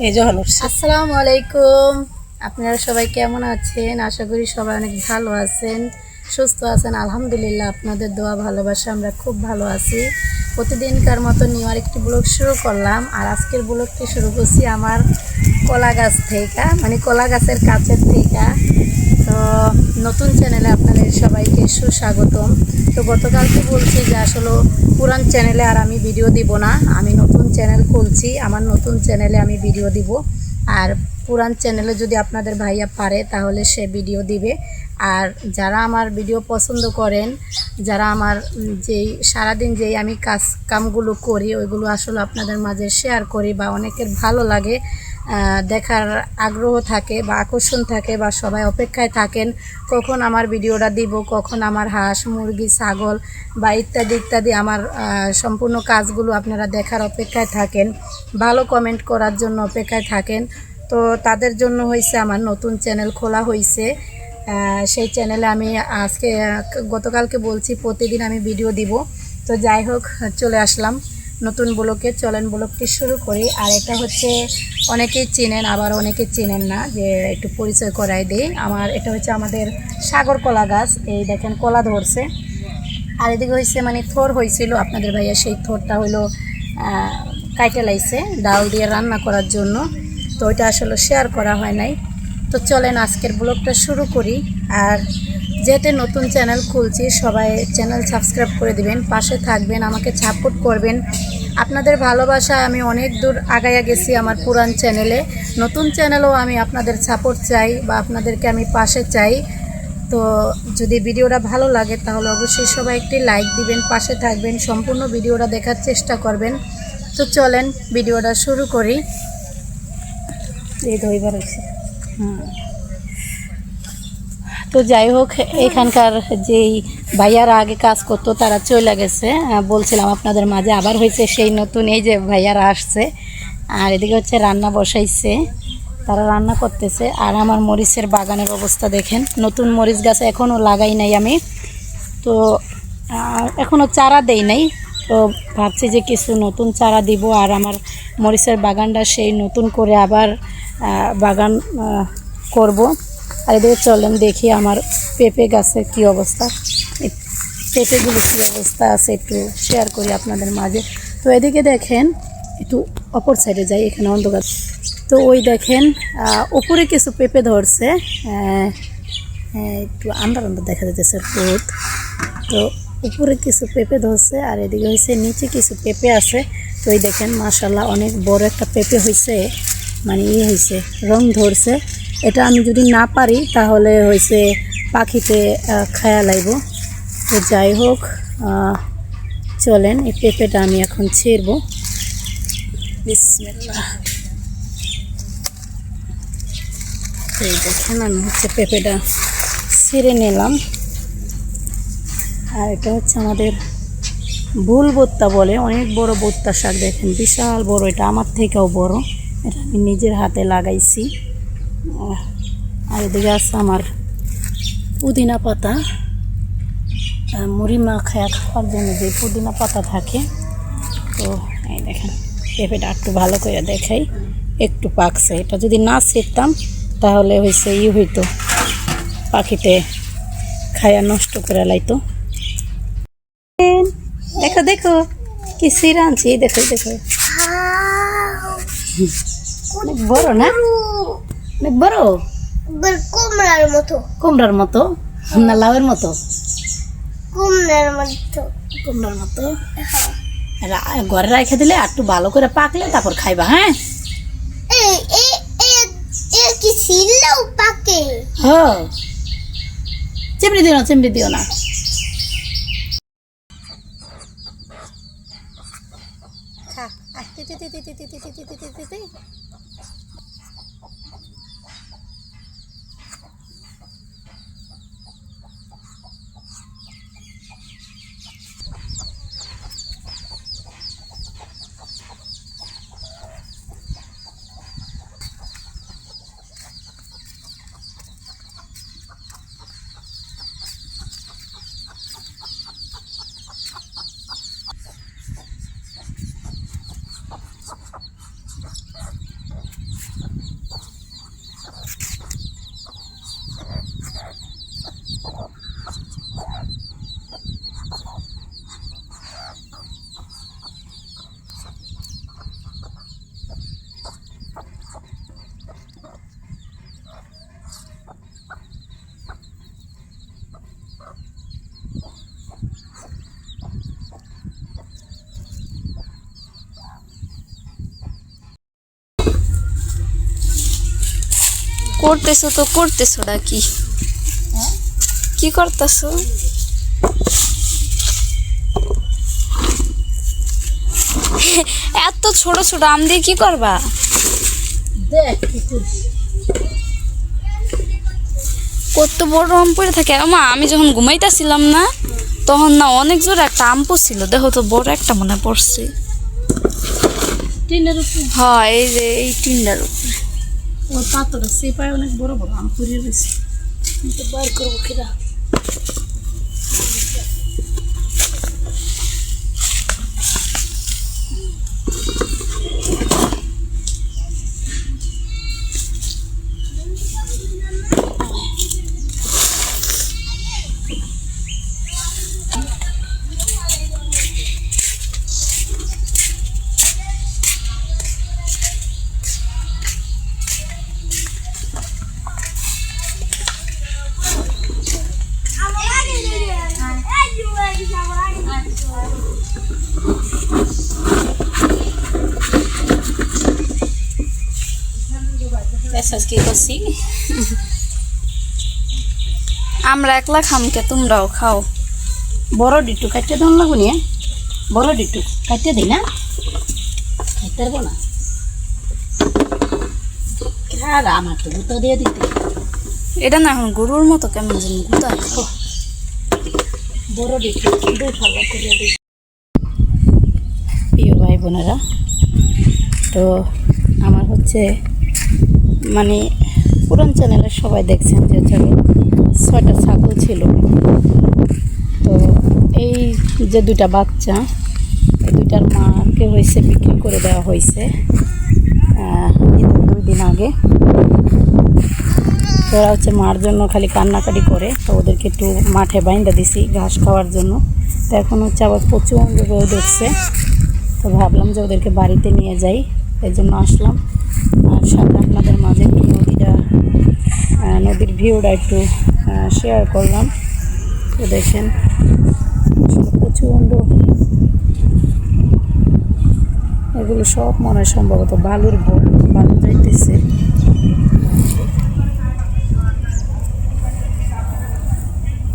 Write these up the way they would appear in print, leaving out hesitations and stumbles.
এই যে হলো। আসসালামু আলাইকুম। আপনারা সবাই কেমন আছেন? আশা করি সবাই অনেক ভালো আছেন, সুস্থ আছেন। আলহামদুলিল্লাহ, আপনাদের দোয়া ভালোবাসা আমরা খুব ভালো আছি। প্রতিদিনকার মতো নিউ আরেকটি ব্লগ শুরু করলাম। আর আজকের ব্লগটি শুরু করছি আমার কলা গাছ থেকে, মানে কলা গাছের কাছের থেকে। তো নতুন চ্যানেলে আপনাদের সবাইকে সুস্বাগতম। তো গতকালকে বলছি যে আসলে পুরান চ্যানেলে আর আমি ভিডিও দিব না, আমি নতুন চ্যানেল খুলছি, আমার নতুন চ্যানেলে আমি ভিডিও দিব। আর পুরান চ্যানেলে যদি আপনাদের ভাইয়া পারে তাহলে সে ভিডিও দিবে। আর যারা আমার ভিডিও পছন্দ করেন, যারা আমার যেই সারাদিন যেই আমি কামগুলো করি ওইগুলো আসলে আপনাদের মাঝে শেয়ার করি বা অনেকের ভালো লাগে, দেখার আগ্রহ থাকে বা আকর্ষণ থাকে বা সবাই অপেক্ষায় থাকেন কখন আমার ভিডিওটা দিব, কখন আমার হাঁস মুরগি ছাগল বা ইত্যাদি ইত্যাদি আমার সম্পূর্ণ কাজগুলো আপনারা দেখার অপেক্ষায় থাকেন, ভালো কমেন্ট করার জন্য অপেক্ষায় থাকেন। তো তাদের জন্য হয়েছে আমার নতুন চ্যানেল খোলা হয়েছে। সেই চ্যানেলে আমি আজকে গতকালকে বলছি প্রতিদিন আমি ভিডিও দিব। তো যাই হোক, চলে আসলাম নতুন ব্লগে। চলেন ব্লগটি শুরু করি। আর এটা হচ্ছে অনেকেই চেনেন আবার অনেকে চেনেন না, যে একটু পরিচয় করাই দিই। এটা হচ্ছে আমাদের সাগর কলা গাছ। এই দেখেন কলা ধরছে। আর এদিকে হয়েছে মানে থোর হয়েছিল, আপনাদের ভাইয়া সেই থোরটা হইলো কাইটে লাইছে ডাল দিয়ে রান্না করার জন্য। তো ওইটা আসলে শেয়ার করা হয় নাই। তো চলেন আজকের ব্লগটা শুরু করি। আর যেহেতু নতুন চ্যানেল খুলছি, সবাই চ্যানেল সাবস্ক্রাইব করে দিবেন, পাশে থাকবেন, আমাকে সাপোর্ট করবেন। আপনাদের ভালোবাসায় আমি অনেক দূর আগাইয়া গেছি আমার পুরান চ্যানেলে। নতুন চ্যানেলেও আমি আপনাদের সাপোর্ট চাই বা আপনাদেরকে আমি পাশে চাই। তো যদি ভিডিওটা ভালো লাগে তাহলে অবশ্যই সবাই একটি লাইক দিবেন, পাশে থাকবেন, সম্পূর্ণ ভিডিওটা দেখার চেষ্টা করবেন। তো চলেন ভিডিওটা শুরু করি। এই ধইবার হচ্ছে। তো যাই হোক, এখানকার যেই ভাইয়ারা আগে কাজ করতো তারা চলে গেছে, বলছিলাম আপনাদের মাঝে আবার হয়েছে সেই নতুন, এই যে ভাইয়ারা আসছে। আর এদিকে হচ্ছে রান্না বসাইছে, তারা রান্না করতেছে। আর আমার মরিচের বাগানের অবস্থা দেখেন, নতুন মরিচ গাছ এখনও লাগাই নাই আমি। তো এখনও চারা দেই নাই। তো ভাবছি যে কিছু নতুন চারা দিব আর আমার মরিচের বাগানটা সেই নতুন করে আবার বাগান করব। আর এদিকে চলেন দেখি আমার পেঁপে গাছের কী অবস্থা, এই পেঁপেগুলো কী অবস্থা আছে একটু শেয়ার করি আপনাদের মাঝে। তো এদিকে দেখেন, একটু অপর সাইডে যাই, এখানে অন্ধকার। তো ওই দেখেন উপরে কিছু পেঁপে ধরছে, একটু আন্দার আন্দার দেখা যাচ্ছে রোদ। তো উপরে কিছু পেঁপে ধরছে আর এদিকে হয়েছে নিচে কিছু পেঁপে আছে। তো এই দেখেন মাশাল্লাহ অনেক বড় একটা পেঁপে হয়েছে, মানে হয়েছে রং ধরছে। এটা আমি যদি না পারি তাহলে হয়েছে পাখিতে খায়া লাইব। তো যাই হোক, চলেন এই পেঁপেটা আমি এখন ছিঁড়ব। বিসমিল্লাহ। এই দেখেন আমি হচ্ছে পেঁপেটা ছিঁড়ে নিলাম। আর এটা হচ্ছে আমাদের ভুল ভুট্টা বলে, অনেক বড় ভুট্টা শাক, দেখেন বিশাল বড়, এটা আমার থেকেও বড়। এটা আমি নিজের হাতে লাগাইছি। আর এদিকে আছে আমার পুদিনা পাতা, মুড়ি মাখায়া খাওয়ার জন্য যে পুদিনা পাতা থাকে। তো এই দেখেন পেঁপেটা একটু ভালো করে দেখাই, একটু পাকছে। এটা যদি না ছিঁড়তাম তাহলে হয়েছে হইতো, পাখিতে খায়া নষ্ট করে লাইতো। দেখো দেখো কি সিরা আনছি, দেখো দেখো, অনেক বড় না, অনেক বড়, কুমড়ার মতো। কুমড়ার মতো না লাউয়ের মতো? কুমড়ার মতো। কুমড়ার মতো। ঘরে রেখে দিলে একটু ভালো করে পাকলে তারপর খাইবা। হ্যাঁ, কি ছিললেও পাকে। হ্যাঁ, চিমড়ি দিও না, চিমড়ি দিও না। করতেছো তো করতেছোটা কি? কি করতেছো? এত ছোট ছোট আম দিয়ে কি করবা? দেখ কি করছি। কত বড় আম পড়ে থাকে আমা, আমি যখন ঘুমাইতেছিলাম না তখন না অনেক জোরে একটা আম পড়ছিল, দেখো তো বড় একটা মনে পড়ছে। টিনের উপরে হ্যাঁ এই যে এই টিন্ডার উপরে। ওর পাতটা সেপায় অনেক বড় বড় আম পুড়িয়ে রয়েছে, কিন্তু বার করবো কিনা। কি করছি আমরা একলা খামকে তোমরাও খাও। বড় ডিটু কাটতে দেওয়া লাগবো নিয়ে, বড় ডিটু কাটতে দিই না, খাইতে পারবো না। আর আমার তো গুঁতো দিয়ে দিতে। এটা না এখন গরুর মতো কেমন যেন গুতায়। বড় ডিটু দুই ভালো করিয়া দিই। প্রিয় ভাই বোনেরা, তো আমার হচ্ছে মানে পুরান চ্যানেলের সবাই দেখছেন যে 6টা ছাগল ছিল। তো এই যে দুইটা বাচ্চা, এই দুইটার মাকে হয়েছে বিক্রি করে দেওয়া হয়েছে ঈদের 2 দিন আগে। তো ওরা হচ্ছে মার জন্য খালি কান্নাকাটি করে, তো ওদেরকে একটু মাঠে বাইন্দা দিছি ঘাস খাওয়ার জন্য। তো এখন হচ্ছে আবার প্রচণ্ড রোদ উঠছে, তো ভাবলাম যে ওদেরকে বাড়িতে নিয়ে যাই, এই জন্য আসলাম। আর সাথে আপনাদের মাঝে একটু নদীর ভিউটা একটু শেয়ার করলাম। তো দেখেন প্রচণ্ড, এগুলো সব মনে হয় সম্ভবত বালুর বালু যাইতেছে।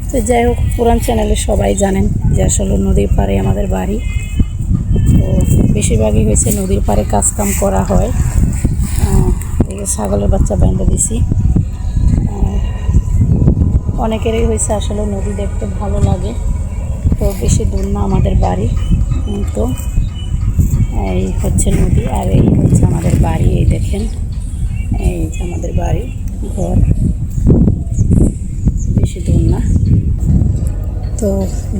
তো যাই হোক, পুরান চ্যানেলে সবাই জানেন যে আসলে নদীর পাড়ে আমাদের বাড়ি। তো বেশিরভাগই হয়েছে নদীর পাড়ে কাজকাম করা হয়। ছাগলের বাচ্চা বাইন্দা দিছি। অনেকেরই হয়েছে আসলে নদী দেখতে ভালো লাগে। তো বেশি দূর না আমাদের বাড়ি, তো এই হচ্ছে নদী আর এই হচ্ছে আমাদের বাড়ি। এই দেখেন, এই যে আমাদের বাড়ি ঘর, বেশি দূর না। তো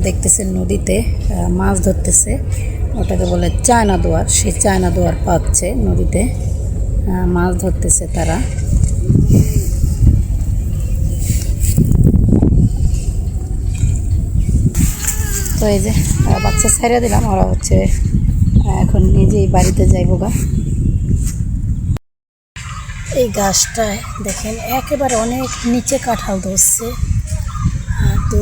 দেখতেছেন নদীতে মাছ ধরতেছে, ওটাকে বলে চায়না দোয়ার। সেই চায়না দোয়ার পাচ্ছে নদীতে মাছ ধরতেছে তারা। তো এই যে বাচ্চা ছাইড়া দিলাম, ওরা হচ্ছে এখন নিজেই বাড়িতে যাইব গা। এই গাছটায় দেখেন একেবারে অনেক নিচে কাঁঠাল ধরছে। তো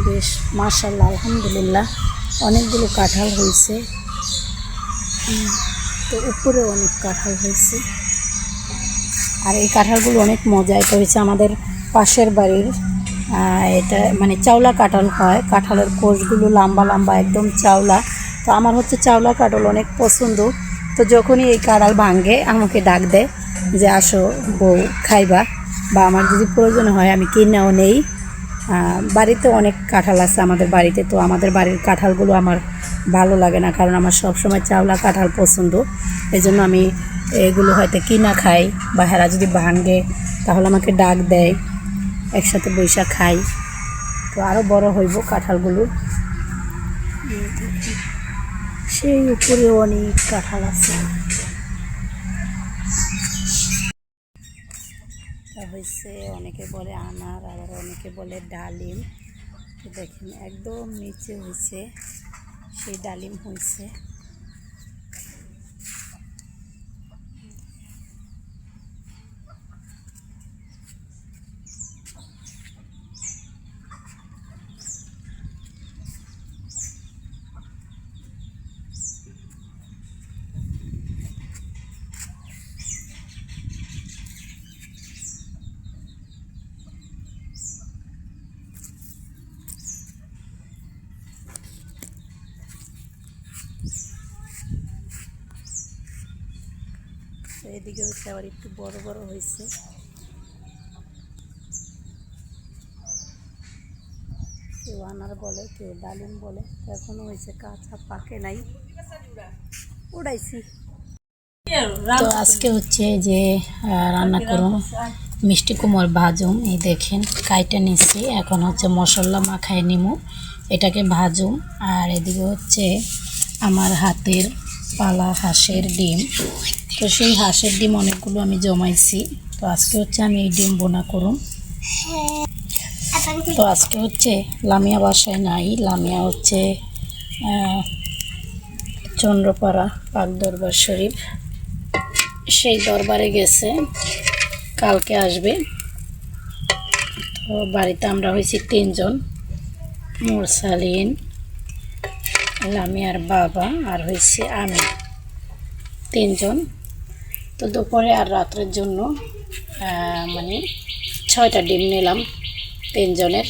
বেশ মাশাআল্লাহ আলহামদুলিল্লাহ অনেকগুলো কাঁঠাল হয়েছে। তো উপরে অনেক কাঁঠাল হয়েছে, আর এই কাঁঠালগুলো অনেক মজা। এটা হচ্ছে আমাদের পাশের বাড়ির, এটা মানে চাওলা কাঁঠাল হয়, কাঁঠালের কোষগুলো লম্বা লম্বা একদম চাওলা। তো আমার হচ্ছে চাওলা কাঁঠাল অনেক পছন্দ। তো যখনই এই কাঁঠাল ভাঙে আমাকে ডাক দেয় যে আসো বউ খাইবা, বা আমার যদি প্রয়োজন হয় আমি কিনেও নেই। বাড়িতে অনেক কাঁঠাল আছে আমাদের বাড়িতে। তো আমাদের বাড়ির কাঁঠালগুলো আমার ভালো লাগে না, কারণ আমার সবসময় চাওলা কাঁঠাল পছন্দ। এই জন্য আমি এগুলো হয়তো কিনা খাই, বা হেরা যদি ভাঙে তাহলে আমাকে ডাক দেয়, একসাথে বৈশা খাই। তো আরও বড় হইব কাঁঠালগুলো। সেই উপরে অনেক কাঁঠাল আছে। হয়েছে অনেকে বলে আনার, আবার অনেকে বলে ডালিম। তো দেখেন একদম নিচে হয়েছে, সেই ডালিম হয়েছে। এদিকে হচ্ছে আবার একটু বড় বড় হয়েছে। কেউ আনার বলে, কেউ ডালিম বলে। এখনো হয়েছে, কাঁচা পাকে নাই, উড়াইছি। তো আজকে হচ্ছে যে রান্না করুন মিষ্টি কুমড় ভাজুম। এই দেখেন কাইটা নিচ্ছি, এখন হচ্ছে মশলা মাখায় নিমু, এটাকে ভাজুম। আর এদিকে হচ্ছে আমার হাতের পালা হাঁসের ডিম। তো সেই হাঁসের ডিম অনেকগুলো আমি জমাইছি। তো আজকে হচ্ছে আমি এই ডিম বোনা করুম। তো আজকে হচ্ছে লামিয়া বাসায় নাই, লামিয়া হচ্ছে চন্দ্রপাড়া পাক দরবার শরীফ, সেই দরবারে গেছে, কালকে আসবে। তো বাড়িতে আমরা হয়েছি 3 জন, মুরসালিন, লামিয়ার বাবা আর হয়েছে আমি, 3 জন। তো দুপুরে আর রাত্রের জন্য মানে 6টা ডিম নিলাম 3 জনের।